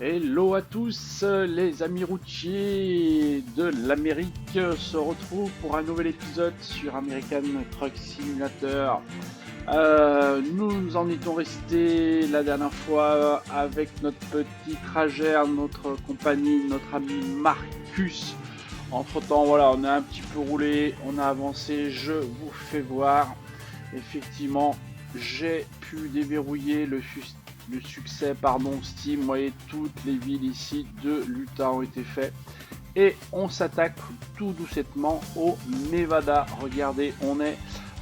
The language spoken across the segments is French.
Hello à tous, les amis routiers de l'Amérique se retrouvent pour un nouvel épisode sur American Truck Simulator. Nous en étions restés la dernière fois avec notre petit trajet, notre compagnie, notre ami Marcus. Entre temps, voilà, on a un petit peu roulé, on a avancé, je vous fais voir. Effectivement, j'ai pu déverrouiller le succès Steam. Vous voyez, toutes les villes ici de l'Utah ont été faites. Et on s'attaque tout doucement au Nevada. Regardez, on est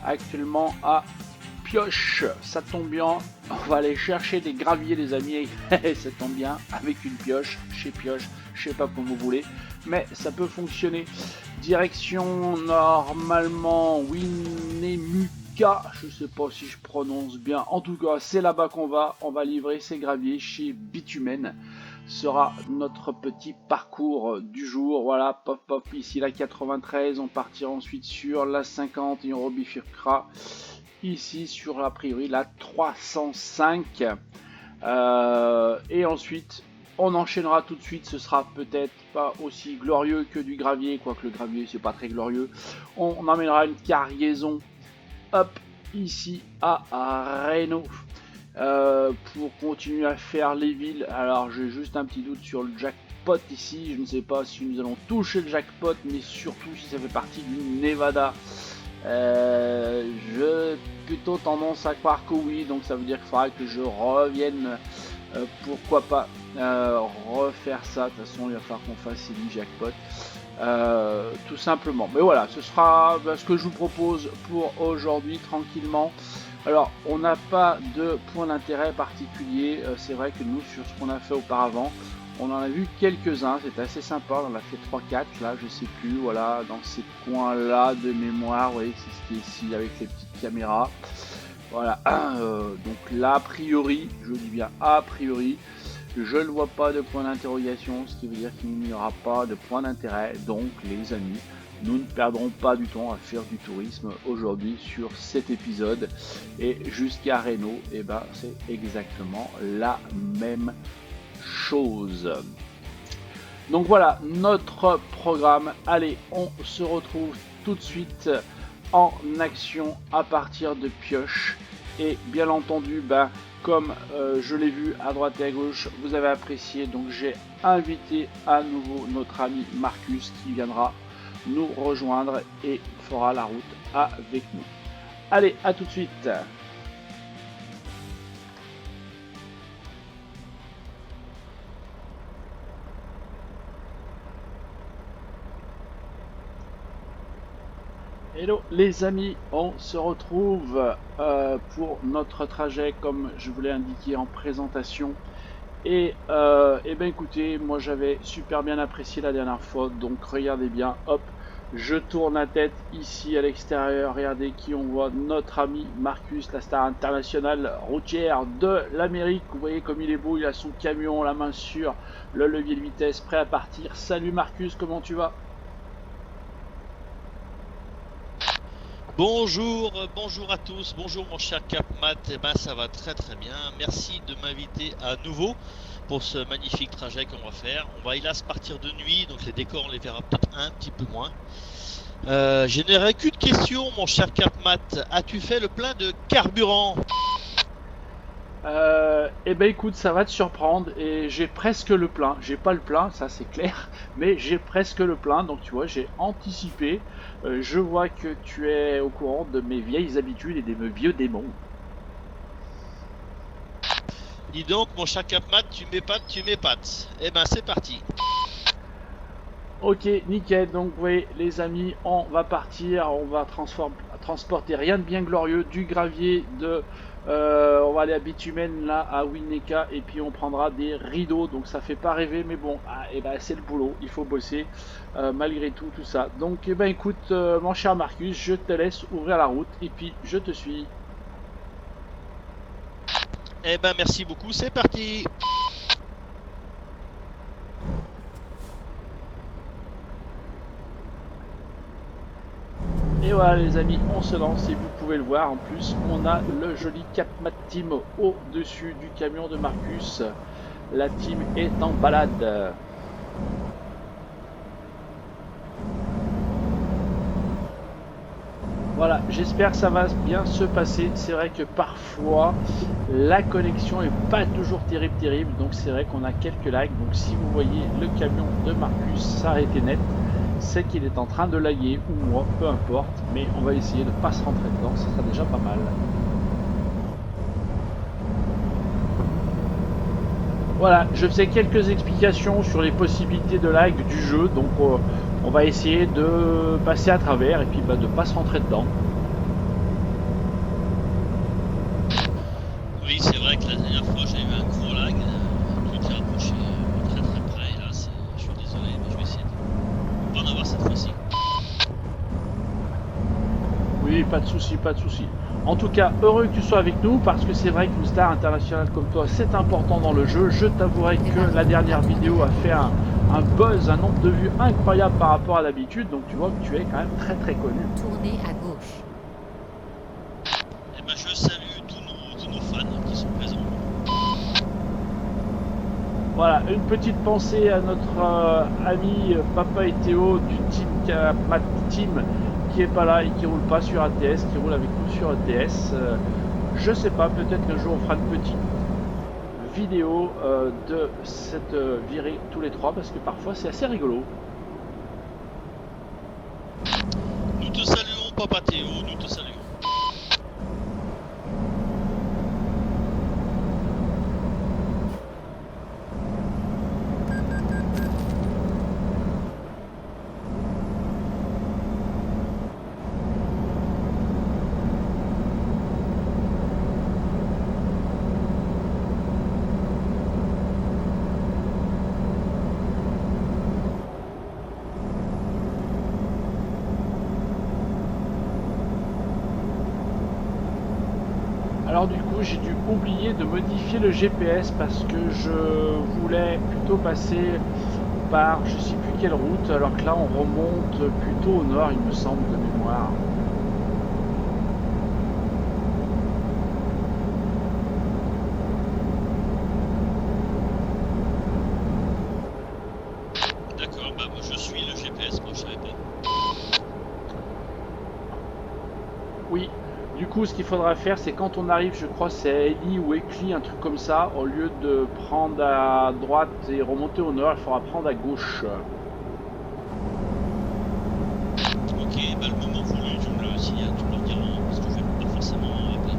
actuellement à Pioche. Ça tombe bien, on va aller chercher des graviers, les amis. Ça tombe bien, avec une pioche, chez Pioche, je sais pas comment vous voulez, mais ça peut fonctionner. Direction normalement Winnemucca, je sais pas si je prononce bien. En tout cas, c'est là-bas qu'on va. On va livrer ces graviers chez Bitumen. Sera notre petit parcours du jour. Voilà, pop pop, ici la 93. On partira ensuite sur la 50 et on rebifurquera ici sur a priori la 305. Et ensuite on enchaînera tout de suite. Ce sera peut-être pas aussi glorieux que du gravier, quoique le gravier c'est pas très glorieux. On emmènera une cargaison hop ici à Reno pour continuer à faire les villes. Alors j'ai juste un petit doute sur le jackpot ici. Je ne sais pas si nous allons toucher le jackpot, mais surtout si ça fait partie du Nevada. Je plutôt tendance à croire que oui, donc ça veut dire qu'il faudra que je revienne, pourquoi pas refaire ça. De toute façon il va falloir qu'on fasse ces jackpot, tout simplement. Mais voilà, ce sera ce que je vous propose pour aujourd'hui tranquillement. Alors on n'a pas de point d'intérêt particulier, c'est vrai que nous sur ce qu'on a fait auparavant, on en a vu quelques-uns, c'était assez sympa, on en a fait 3-4 là, je sais plus, voilà, dans ces coins-là de mémoire, vous voyez, c'est ce qui est ici avec les petites caméras. Voilà, donc là, a priori, je dis bien a priori, je ne vois pas de point d'interrogation, ce qui veut dire qu'il n'y aura pas de point d'intérêt, donc les amis, nous ne perdrons pas du temps à faire du tourisme aujourd'hui sur cet épisode. Et jusqu'à Reno, et ben, c'est exactement la même chose. Donc voilà notre programme. Allez, on se retrouve tout de suite en action à partir de Pioche. Et bien entendu, comme je l'ai vu à droite et à gauche, vous avez apprécié, donc j'ai invité à nouveau notre ami Marcus qui viendra nous rejoindre et fera la route avec nous. Allez, à tout de suite. Hello les amis, on se retrouve pour notre trajet comme je vous l'ai indiqué en présentation. Et ben écoutez, moi j'avais super bien apprécié la dernière fois, donc regardez bien, hop, je tourne la tête ici à l'extérieur, regardez qui on voit, notre ami Marcus, la star internationale routière de l'Amérique. Vous voyez comme il est beau, il a son camion, la main sur le levier de vitesse, prêt à partir. Salut Marcus, comment tu vas? Bonjour, bonjour à tous, bonjour mon cher Capmat, eh ben ça va très très bien, merci de m'inviter à nouveau pour ce magnifique trajet qu'on va faire. On va hélas partir de nuit, donc les décors on les verra peut-être un petit peu moins. Je n'aurais qu'une question mon cher Capmat, as-tu fait le plein de carburant? Eh ben écoute, ça va te surprendre et j'ai presque le plein. J'ai pas le plein, ça c'est clair, mais j'ai presque le plein. Donc tu vois, j'ai anticipé. Je vois que tu es au courant de mes vieilles habitudes et de mes vieux démons. Dis donc mon cher Capmat, tu m'épates. Eh ben c'est parti. Ok, nickel. Donc vous voyez, les amis, on va partir. On va transporter rien de bien glorieux, du gravier, on va aller à Bitumen là à Winnetka et puis on prendra des rideaux. Donc ça fait pas rêver, mais bon, et ben c'est le boulot. Il faut bosser malgré tout ça. Donc eh ben écoute, mon cher Marcus, je te laisse ouvrir la route et puis je te suis. Eh ben merci beaucoup, c'est parti. Et voilà les amis, on se lance et vous pouvez le voir, en plus on a le joli Cap Mat Team au-dessus du camion de Marcus. La team est en balade. Voilà, j'espère que ça va bien se passer. C'est vrai que parfois la connexion est pas toujours terrible, donc c'est vrai qu'on a quelques lags. Donc si vous voyez le camion de Marcus s'arrêter net, c'est qu'il est en train de laguer, ou moi, peu importe, mais on va essayer de ne pas se rentrer dedans, ce sera déjà pas mal. Voilà, je faisais quelques explications sur les possibilités de lag du jeu, donc on va essayer de passer à travers et puis de ne pas se rentrer dedans. Oui, c'est vrai que la dernière fois j'ai eu un gros lag. Tu t'es rapproché très très près. Et là, je suis désolé, mais je vais essayer de pas en avoir cette fois-ci. Oui, pas de souci, pas de souci. En tout cas, heureux que tu sois avec nous parce que c'est vrai qu'une star internationale comme toi, c'est important dans le jeu. Je t'avouerai que la dernière vidéo a fait un buzz, un nombre de vues incroyable par rapport à d'habitude. Donc tu vois que tu es quand même très très connu. Tournez à gauche. Et ben, je salue tous nos fans qui sont présents. Voilà, une petite pensée à notre ami Papa et Théo du team Mat Team qui est pas là et qui roule pas sur ATS, qui roule avec nous sur ATS. Je sais pas, peut-être qu'un jour on fera une petite vidéo de cette virée tous les trois parce que parfois c'est assez rigolo. Nous te saluons, Papa Théo, nous te saluons. Alors du coup j'ai dû oublier de modifier le GPS parce que je voulais plutôt passer par je sais plus quelle route alors que là on remonte plutôt au nord il me semble de mémoire. D'accord, bah moi je suis le GPS, moi je savais pas. Oui, du coup ce qu'il faudra faire c'est quand on arrive, je crois c'est à Eli ou Ecli, un truc comme ça, au lieu de prendre à droite et remonter au nord, il faudra prendre à gauche. Ok, bah le moment voulu, tu me le signales, tu me le diras, parce que je vais pas forcément m'en rappeler.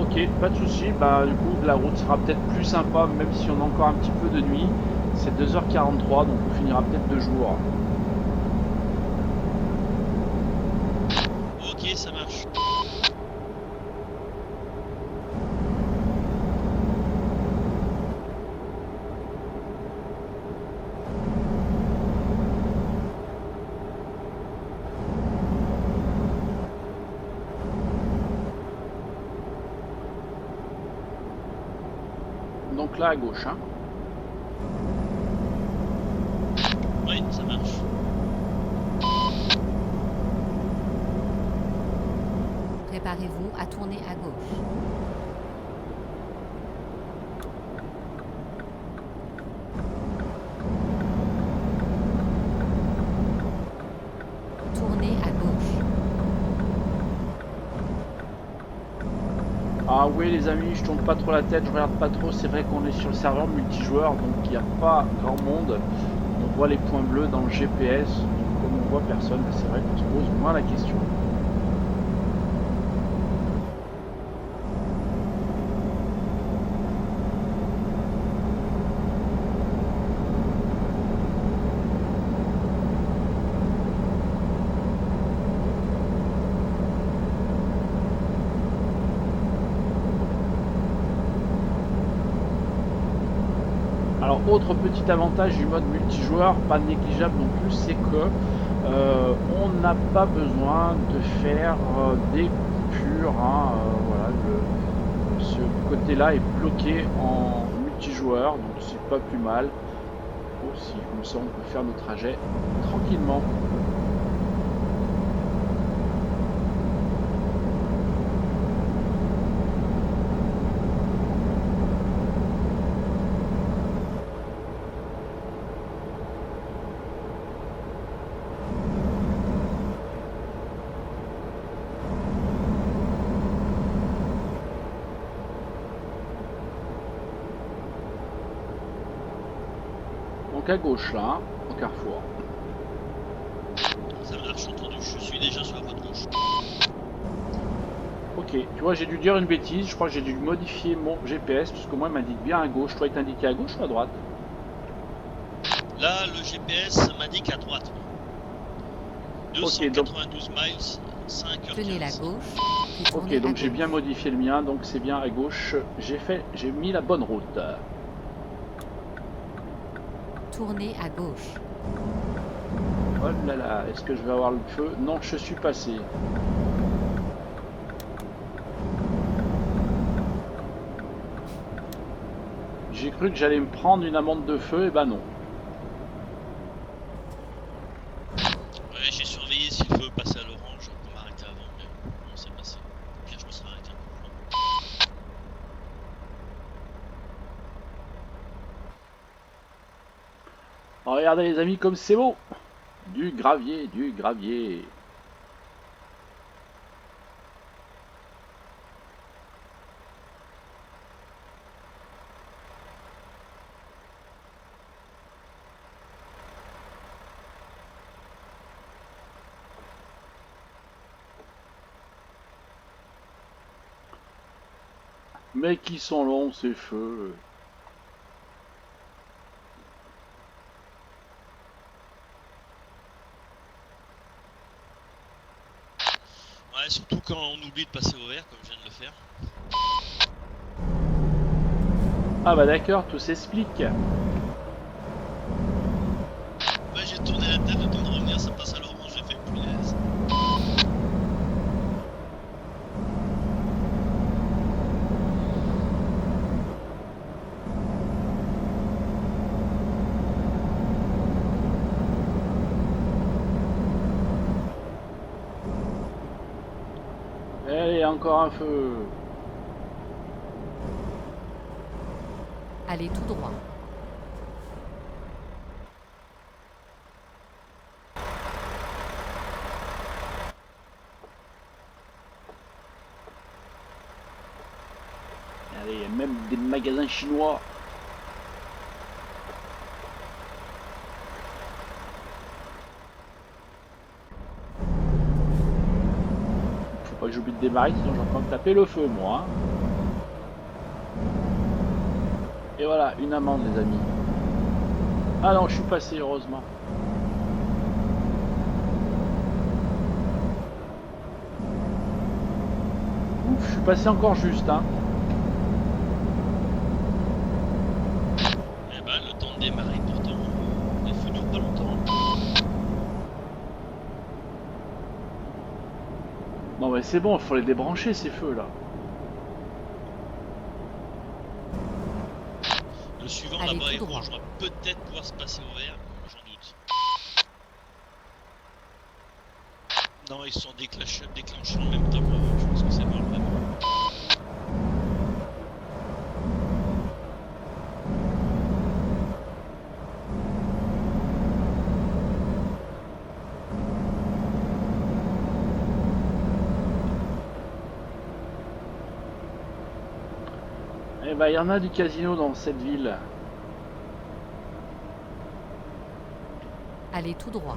Ok, pas de souci. Bah du coup la route sera peut-être plus sympa même si on a encore un petit peu de nuit. C'est 2h43 donc on finira peut-être de jour. Ok, ça marche. Donc là à gauche, hein. Oui, ça marche. Préparez-vous à tourner à gauche. Tournez à gauche. Ah oui les amis, je tourne pas trop la tête, je regarde pas trop, c'est vrai qu'on est sur le serveur multijoueur donc il n'y a pas grand monde. On voit les points bleus dans le GPS, donc comme on voit personne, c'est vrai qu'on se pose moins la question. Alors autre petit avantage du mode multijoueur, pas négligeable non plus, c'est que on n'a pas besoin de faire des coupures. Hein, voilà, ce côté-là est bloqué en multijoueur, donc c'est pas plus mal. Aussi, comme ça on peut faire nos trajets tranquillement. Donc à gauche là, hein, au carrefour. Ça marche, entendu. Je suis déjà sur la voie de gauche. Ok, tu vois, j'ai dû dire une bêtise. Je crois que j'ai dû modifier mon GPS parce que moi, il m'indique bien à gauche. Toi, il t'indiquait à gauche ou à droite? Là, le GPS m'indique à droite. Ok, donc 292 miles, 5h15. Tenez la gauche, puis ok, tournez à donc j'ai gauche. bien modifié le mien, donc c'est bien à gauche. J'ai mis la bonne route. Tournez à gauche. Oh là là, est-ce que je vais avoir le feu? Non, je suis passé. J'ai cru que j'allais me prendre une amende de feu, et ben non. Ouais, j'ai surveillé si le feu passait à l'orange pour m'arrêter avant, mais bon, c'est passé. Au pire, je me serais arrêté un peu plus loin. Oh, regardez les amis comme c'est beau. Du gravier, du gravier. Mais qui sont longs ces feux. Ouais, surtout quand on oublie de passer au vert, comme je viens de le faire. Ah bah d'accord, tout s'explique. Ouais, j'ai tourné la tête, le temps de revenir, ça passe à l'orange, j'ai fait punaise. Allez, encore un feu. Allez tout droit. Allez, il y a même des magasins chinois. Faut pas que j'oublie de démarrer, sinon j'ai encore me taper le feu, moi. Et voilà, une amende, les amis. Ah non, je suis passé, heureusement. Ouf, je suis passé encore juste, hein. Eh ben, le temps de démarrer, pourtant, les feux durent pas longtemps. Non mais c'est bon, il faut les débrancher ces feux là. Le suivant Allez là-bas est tout droit. rouge, on va peut-être pouvoir se passer au vert, mais j'en doute. Non, ils sont déclenchés en même temps, je pense que c'est mort vraiment. Eh ben il y en a du casino dans cette ville. Allez tout droit.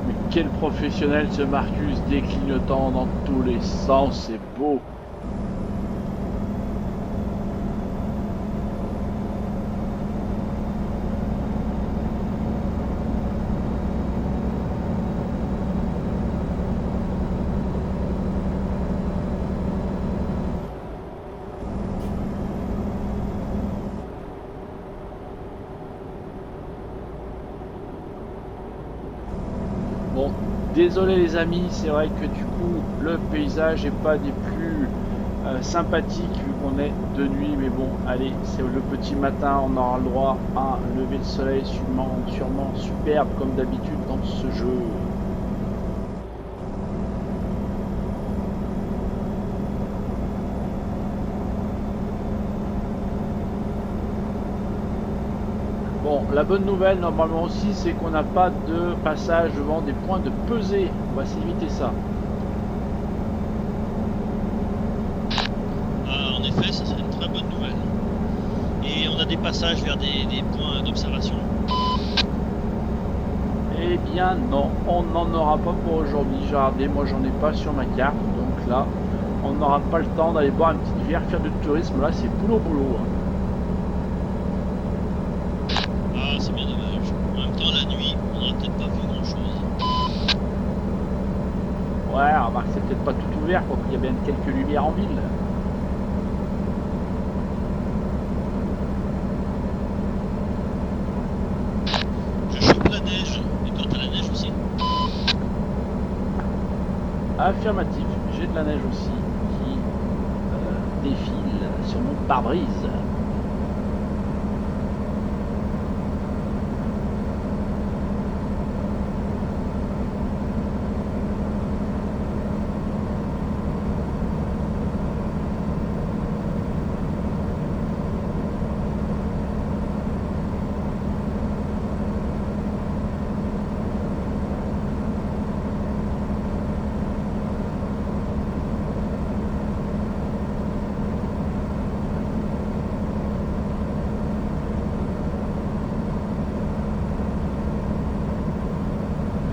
Mais quel professionnel ce Marcus, déclignotant dans tous les sens, c'est beau. Bon, Désolé les amis, c'est vrai que du coup le paysage est pas des plus sympathiques vu qu'on est de nuit, mais bon, allez, c'est le petit matin, on aura le droit à un lever de soleil sûrement superbe comme d'habitude dans ce jeu. Bon, la bonne nouvelle normalement aussi, c'est qu'on n'a pas de passage devant des points de pesée. On va s'éviter ça. Ah, en effet, ça serait une très bonne nouvelle. Et on a des passages vers des points d'observation. Eh bien non, on n'en aura pas pour aujourd'hui. J'ai regardé, moi j'en ai pas sur ma carte, donc là, on n'aura pas le temps d'aller boire une petite bière, faire du tourisme. Là, c'est boulot. Ah, c'est bien dommage. En même temps, la nuit, on n'aura peut-être pas vu grand-chose. Ouais, remarque, c'est peut-être pas tout ouvert, quoi. Il y a bien quelques lumières en ville. Je chope la neige. Et toi, t'as la neige aussi? Affirmatif, j'ai de la neige aussi qui défile sur mon pare-brise.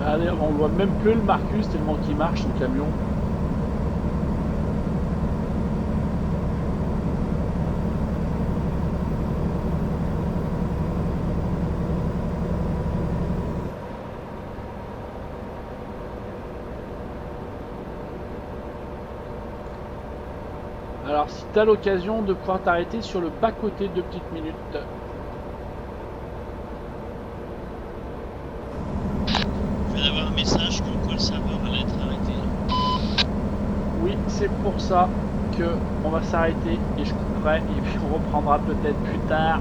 Allez, on voit même plus le Marcus tellement qu'il marche son camion. Alors si tu as l'occasion de pouvoir t'arrêter sur le bas-côté 2 petites minutes. Je viens d'avoir un message comme quoi le serveur allait être arrêté. Oui, c'est pour ça que on va s'arrêter et je couperai et puis on reprendra peut-être plus tard.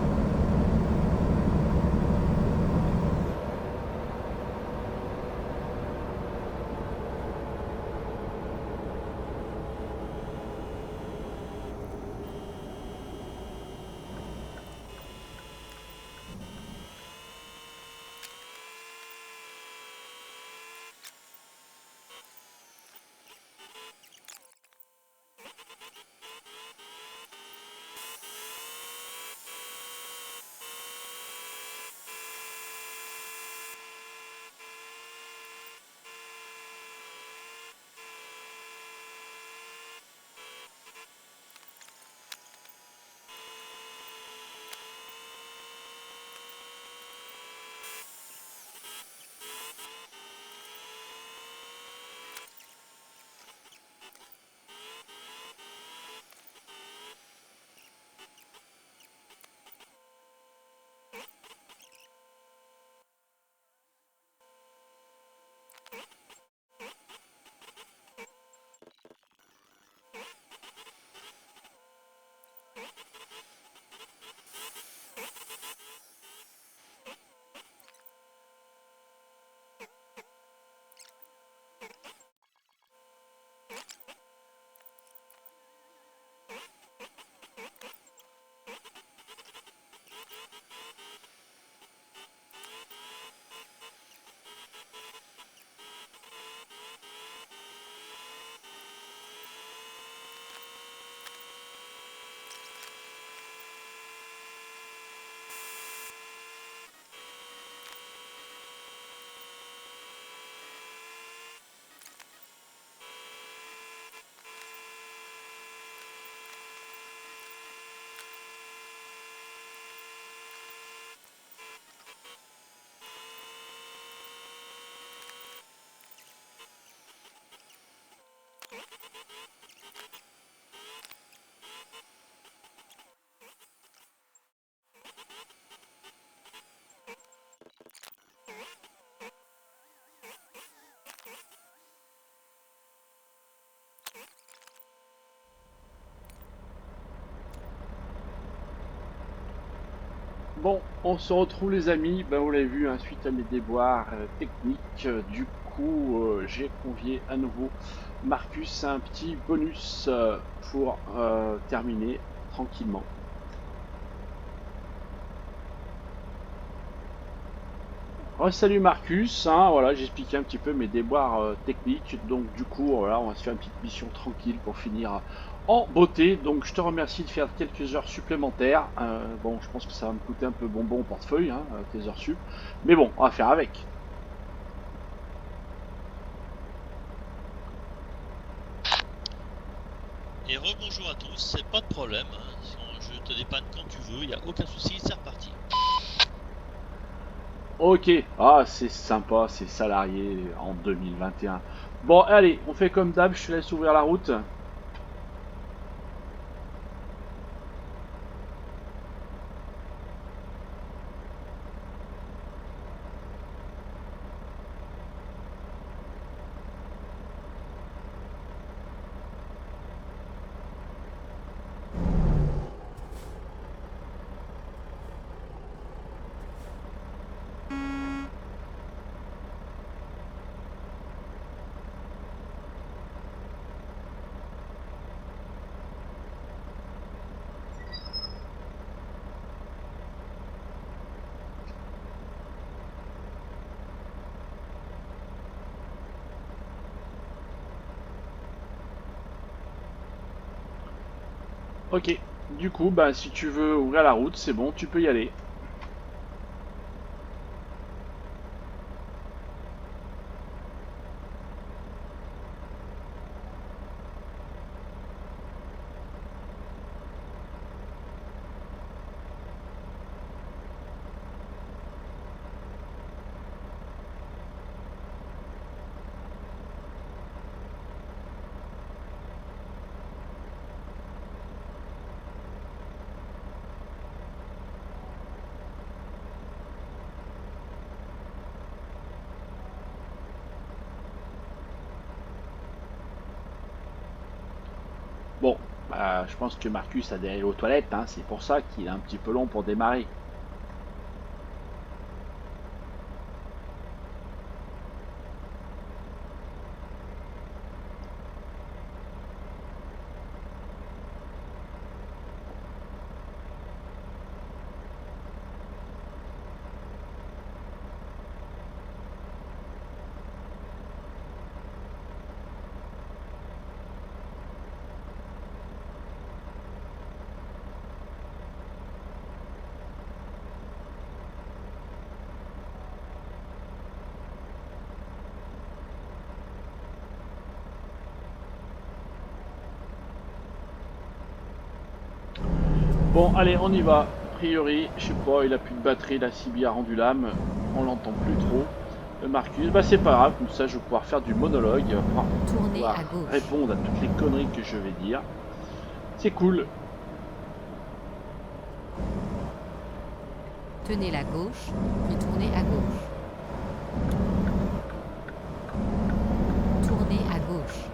Bon, on se retrouve les amis, ben, vous l'avez vu, hein, suite à mes déboires techniques, du coup j'ai convié à nouveau Marcus à un petit bonus pour terminer tranquillement. Salut Marcus, hein, voilà, j'ai expliqué un petit peu mes déboires techniques, donc du coup voilà, on va se faire une petite mission tranquille pour finir en beauté. Donc je te remercie de faire quelques heures supplémentaires. Bon, je pense que ça va me coûter un peu bonbon au portefeuille, hein, tes heures sup, mais bon, on va faire avec. Et rebonjour à tous, c'est pas de problème, hein, je te dépanne quand tu veux, il n'y a aucun souci, c'est reparti. Ok, ah c'est sympa, c'est salarié en 2021. Bon, allez, on fait comme d'hab, je te laisse ouvrir la route. Ok, du coup, bah si tu veux ouvrir la route, c'est bon, tu peux y aller. Bon, bah, je pense que Marcus a dérivé aux toilettes, hein, c'est pour ça qu'il est un petit peu long pour démarrer. Bon, allez, on y va. A priori, je sais pas, il a plus de batterie, la CB a rendu l'âme, on l'entend plus trop. Marcus, bah c'est pas grave, comme ça je vais pouvoir faire du monologue, il va Tournez pouvoir à gauche. répondre à toutes les conneries que je vais dire. C'est cool. Tenez la gauche, puis tournez à gauche. Tournez à gauche.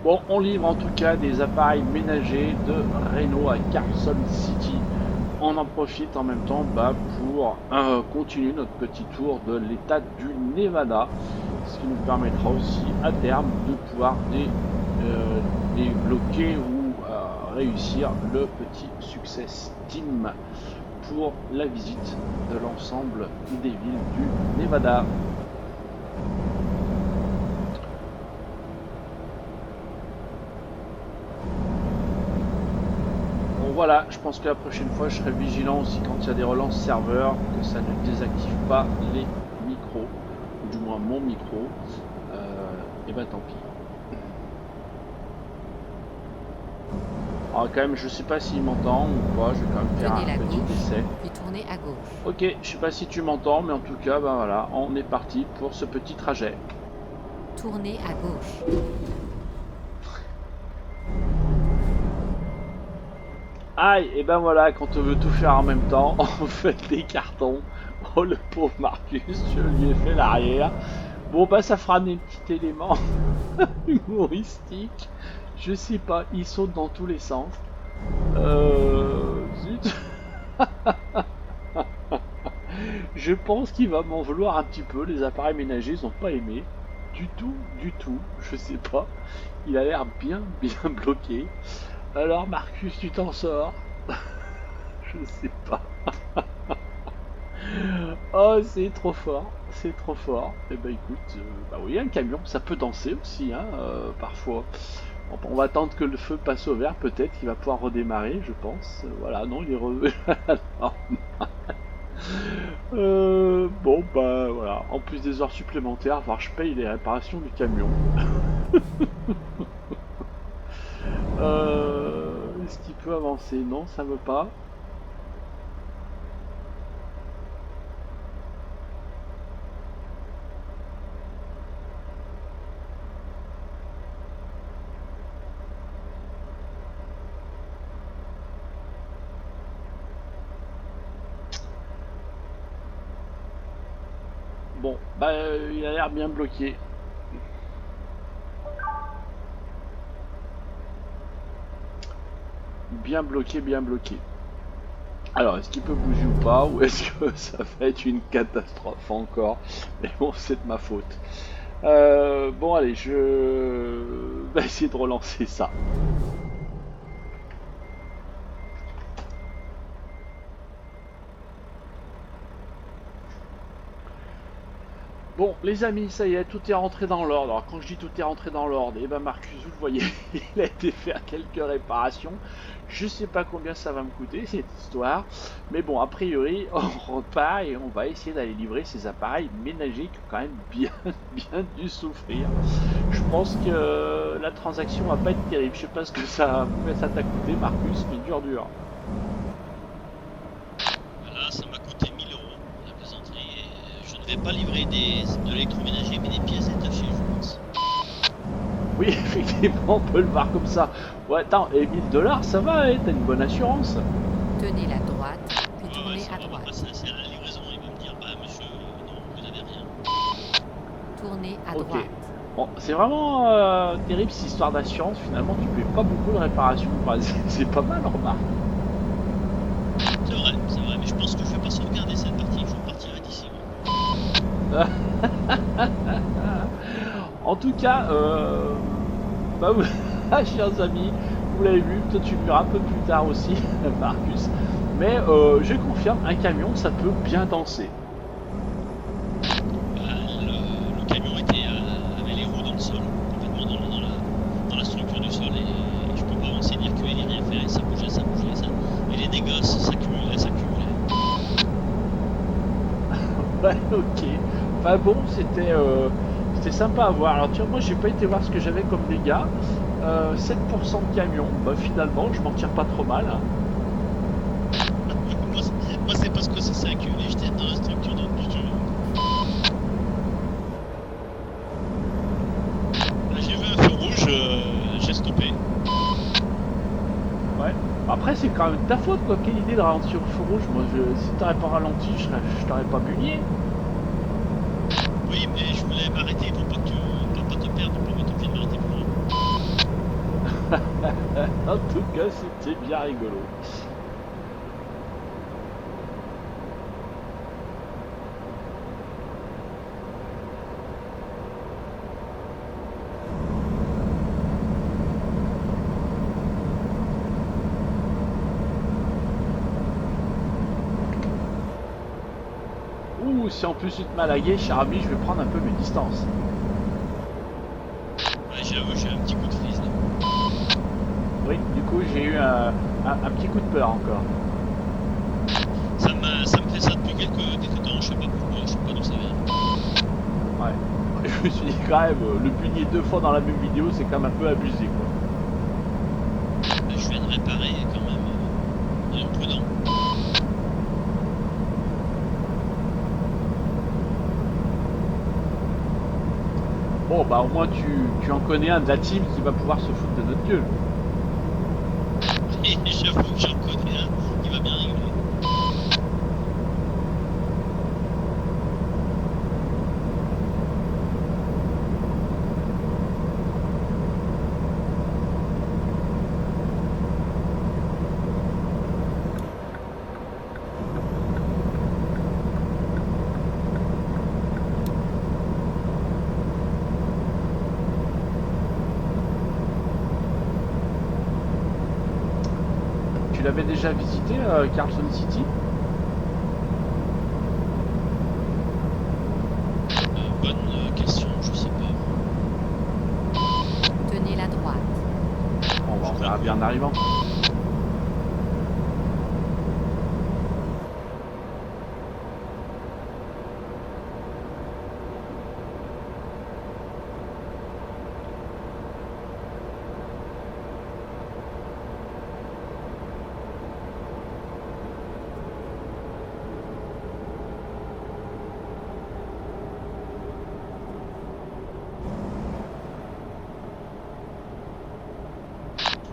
Bon, on livre en tout cas des appareils ménagers de Renault à Carson City. On en profite en même temps pour continuer notre petit tour de l'état du Nevada, ce qui nous permettra aussi à terme de pouvoir débloquer ou réussir le petit Success Team pour la visite de l'ensemble des villes du Nevada. Voilà, je pense que la prochaine fois, je serai vigilant aussi quand il y a des relances serveurs, que ça ne désactive pas les micros, ou du moins mon micro. Et ben tant pis. Alors quand même, je sais pas s'il m'entend ou pas, je vais quand même faire Tenez la un petit gauche, essai. puis tournez à gauche. Ok, je sais pas si tu m'entends, mais en tout cas, ben voilà, on est parti pour ce petit trajet. Tournez à gauche. Aïe, et ben voilà, quand on veut tout faire en même temps, on fait des cartons. Oh le pauvre Marcus, je lui ai fait l'arrière. Bon bah ça fera un petit élément humoristique. Je sais pas, il saute dans tous les sens. Zut. Je pense qu'il va m'en vouloir un petit peu. Les appareils ménagers ils ont pas aimé. Du tout, du tout. Je sais pas. Il a l'air bien, bien bloqué. Alors Marcus, tu t'en sors? Je sais pas. Oh, c'est trop fort. C'est trop fort. Eh ben écoute, bah oui, un camion, ça peut danser aussi, hein, parfois. Bon, on va attendre que le feu passe au vert, peut-être qu'il va pouvoir redémarrer, je pense. Voilà, non, il est revenu à la norme. Bon, bah voilà, en plus des heures supplémentaires, voir je paye les réparations du camion. Est-ce qu'il peut avancer? Non, ça veut pas. Bon, bah il a l'air bien bloqué. Bien bloqué, bien bloqué. Alors, est-ce qu'il peut bouger ou pas? Ou est-ce que ça va être une catastrophe encore? Mais bon, c'est de ma faute. Bon, allez, je vais essayer de relancer ça. Bon, les amis, ça y est, tout est rentré dans l'ordre. Alors, quand je dis tout est rentré dans l'ordre, et ben Marcus, vous le voyez, il a été faire quelques réparations. Je sais pas combien ça va me coûter cette histoire, mais bon, a priori, on repart et on va essayer d'aller livrer ces appareils ménagers qui ont quand même bien, bien dû souffrir. Je pense que la transaction va pas être terrible. Je sais pas ce que combien ça t'a coûté, Marcus, mais dur, dur. Voilà, ça m'a coûté 1000 euros la plaisanterie. Et je ne vais pas livrer de l'électroménager, mais des pièces détachées, je pense. Oui, effectivement, on peut le voir comme ça. Ouais, attends, et 1000 $, ça va, hein, t'as une bonne assurance. Tenez la droite, puis Ouais, tournez ça à va pas droite. passer à la livraison. Il va me dire, bah monsieur, non, vous avez rien. Tournez à Ok. droite. Bon, c'est vraiment terrible cette histoire d'assurance. Finalement, tu payes pas beaucoup de réparation. Enfin, c'est pas mal, remarque. C'est vrai, mais je pense que je vais pas sauvegarder cette partie. Je partirai d'ici. Ouais. En tout cas, bah, chers amis, vous l'avez vu, toi tu le verras un peu plus tard aussi, Marcus. Mais je confirme, un camion, ça peut bien danser. Le camion avait les roues dans le sol, complètement dans la structure du sol, et je peux pas avancer, ni reculer, ni rien faire, et ça bougeait, ça. Et les dégâts s'accumulaient. Ouais, ok. Enfin bon, c'était sympa à voir. Alors tu vois, moi j'ai pas été voir ce que j'avais comme dégâts. 7% de camion, bah finalement je m'en tire pas trop mal, hein. Moi, c'est parce que ça s'est accumulé, j'étais dans la structure du jeu. Là, j'ai vu un feu rouge, j'ai stoppé. Ouais. Après c'est quand même ta faute quoi, quelle idée de ralentir au feu rouge. Moi si t'aurais pas ralenti, je t'aurais pas bugné. Oui, mais je voulais m'arrêter pour pas te perdre, pour pas t'obligé de m'arrêter plus loin. En tout cas c'était bien rigolo. Ouh, si en plus tu te m'as lagué, cher ami, je vais prendre un peu mes distances. Ouais, j'avoue, j'ai un petit coup de frise là. Oui, du coup j'ai eu un petit coup de peur encore. Ça me fait ça depuis quelques temps, je sais pas pourquoi, je sais pas d'où ça vient. Ouais. Je me suis dit quand même, le punier 2 fois dans la même vidéo, c'est quand même un peu abusé quoi. Je viens de réparer quand même. Soyons prudents. Bon bah au moins tu en connais un de la team qui va pouvoir se foutre de notre gueule. Et j'avoue que j'en connais un qui va bien rigoler. l'avais déjà visité, Carlson City? Bonne question, je sais pas. Tenez la droite. On verra bien en arrivant.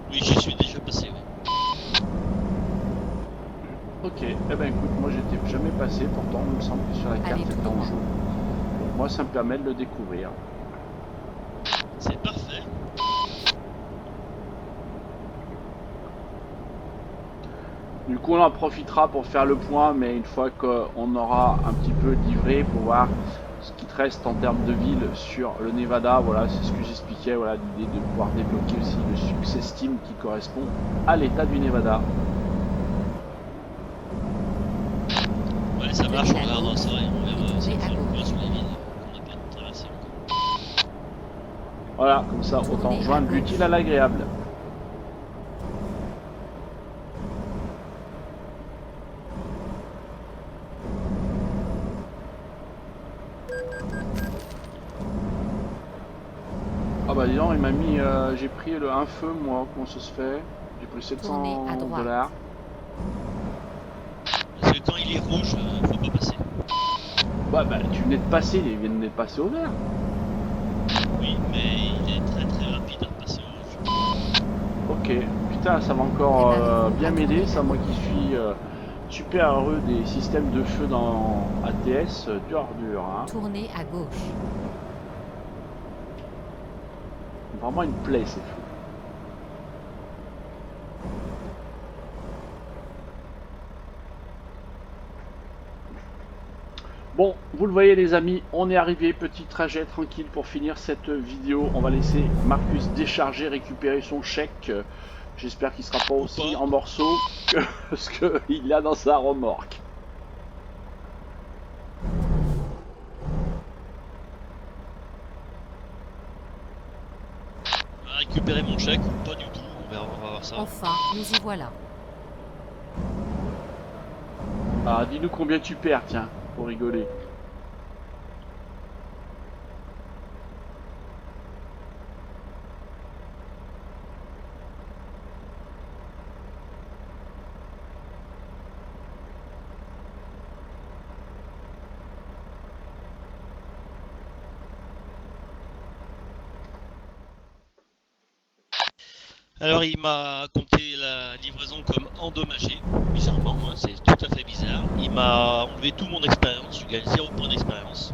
Oui, j'y suis déjà passé, oui. Ok, eh ben écoute, moi j'étais jamais passé, pourtant il me semble que sur la carte Allez c'est tout en droit. jaune. Donc moi ça me permet de le découvrir. C'est parfait. Du coup on en profitera pour faire le point, mais une fois qu'on aura un petit peu livré pour voir ce qui te reste en termes de ville sur le Nevada, voilà, c'est ce que j'expliquais, voilà, l'idée de pouvoir débloquer aussi le succès Steam qui correspond à l'état du Nevada. Ouais, ça marche, on regardera ça et on verra Tournez si on à fait le gauche. point sur les villes qu'on a bien traversées encore. Voilà, comme ça autant Tournez à rejoindre gauche. l'utile à l'agréable. Ah bah dis donc, il m'a mis, j'ai pris un feu moi, comment ça se fait? J'ai pris Tournez à 700 droite. $. Parce que quand il est rouge, faut pas passer. Ouais bah tu venais de passer, il vient de passer au vert. Oui, mais il est très très rapide à passer au rouge. Ok, putain ça va encore Préparez-vous bien à m'aider tourner ça, à moi gauche. qui suis super heureux des systèmes de feu dans ATS, dur hein. Tournez à gauche. Vraiment une plaie ces feux. Bon, vous le voyez les amis, on est arrivé, petit trajet tranquille pour finir cette vidéo. On va laisser Marcus décharger, récupérer son chèque. J'espère qu'il sera pas Ou aussi pas. en morceaux que ce qu'il a dans sa remorque. On va récupérer mon chèque ou pas du tout, on verra, on va voir ça. Enfin, nous y voilà. Ah, dis-nous combien tu perds, tiens, pour rigoler. Alors il m'a compté la livraison comme endommagée, bizarrement, hein, c'est tout à fait bizarre. Il m'a enlevé tout mon expérience, je gagne 0 point d'expérience.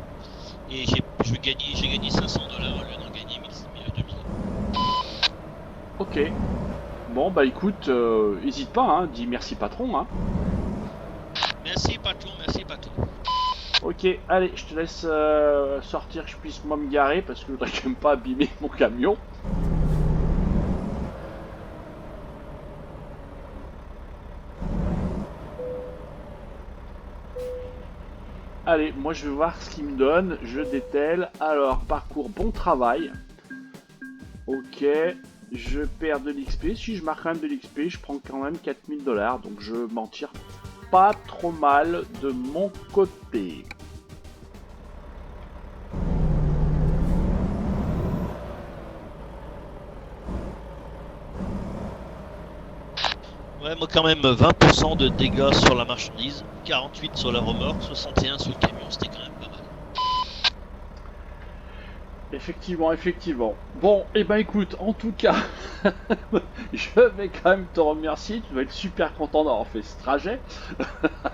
Et j'ai gagné 500 $ au lieu d'en gagner 2000. Ok. Bon, bah écoute, hésite pas, hein, dis merci patron, hein. Merci patron, merci patron. Ok, allez, je te laisse sortir, que je puisse moi me garer, parce que je voudrais quand même pas abîmer mon camion. Allez, moi je vais voir ce qu'il me donne, je dételle. Alors, parcours bon travail. Ok, je perds de l'XP. Si je marque quand même de l'XP, je prends quand même 4000 $, donc je m'en tire pas trop mal de mon côté. Ouais, moi quand même 20% de dégâts sur la marchandise, 48 sur la remorque, 61 sur le camion, c'était quand même pas mal. Effectivement, effectivement. Bon, et ben écoute, en tout cas, je vais quand même te remercier. Tu vas être super content d'avoir fait ce trajet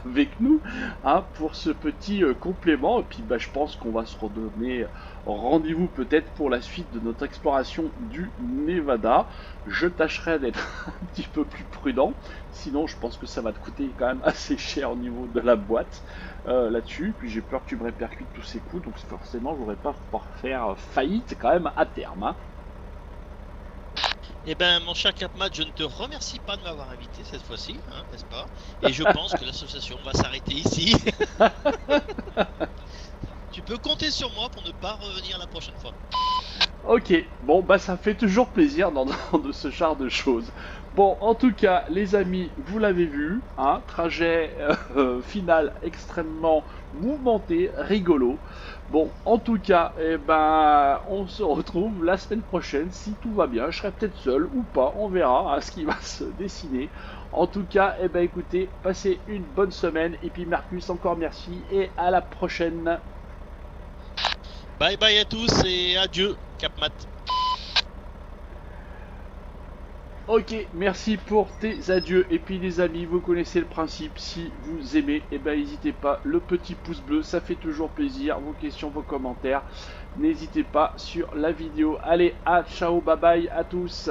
avec nous, hein, pour ce petit complément. Et puis, bah, je pense qu'on va se redonner rendez-vous peut-être pour la suite de notre exploration du Nevada. Je tâcherai d'être un petit peu plus prudent. Sinon, je pense que ça va te coûter quand même assez cher au niveau de la boîte là-dessus. Puis j'ai peur que tu me répercutes tous ces coûts. Donc forcément, je voudrais pas pouvoir faire faillite quand même à terme, hein. Eh ben, mon cher Capmat, je ne te remercie pas de m'avoir invité cette fois-ci, hein, n'est-ce pas? Et je pense que l'association va s'arrêter ici. Tu peux compter sur moi pour ne pas revenir la prochaine fois. Ok, bon bah ça fait toujours plaisir de ce genre de choses. Bon, en tout cas, les amis, vous l'avez vu, hein, trajet final extrêmement mouvementé, rigolo. Bon, en tout cas, eh ben, on se retrouve la semaine prochaine si tout va bien. Je serai peut-être seul ou pas, on verra hein, ce qui va se dessiner. En tout cas, eh ben, écoutez, passez une bonne semaine et puis Marcus, encore merci et à la prochaine. Bye bye à tous et adieu, Capmat. Ok, merci pour tes adieux. Et puis les amis, vous connaissez le principe. Si vous aimez, eh ben n'hésitez pas. Le petit pouce bleu, ça fait toujours plaisir. Vos questions, vos commentaires. N'hésitez pas sur la vidéo. Allez, à ciao, bye bye à tous.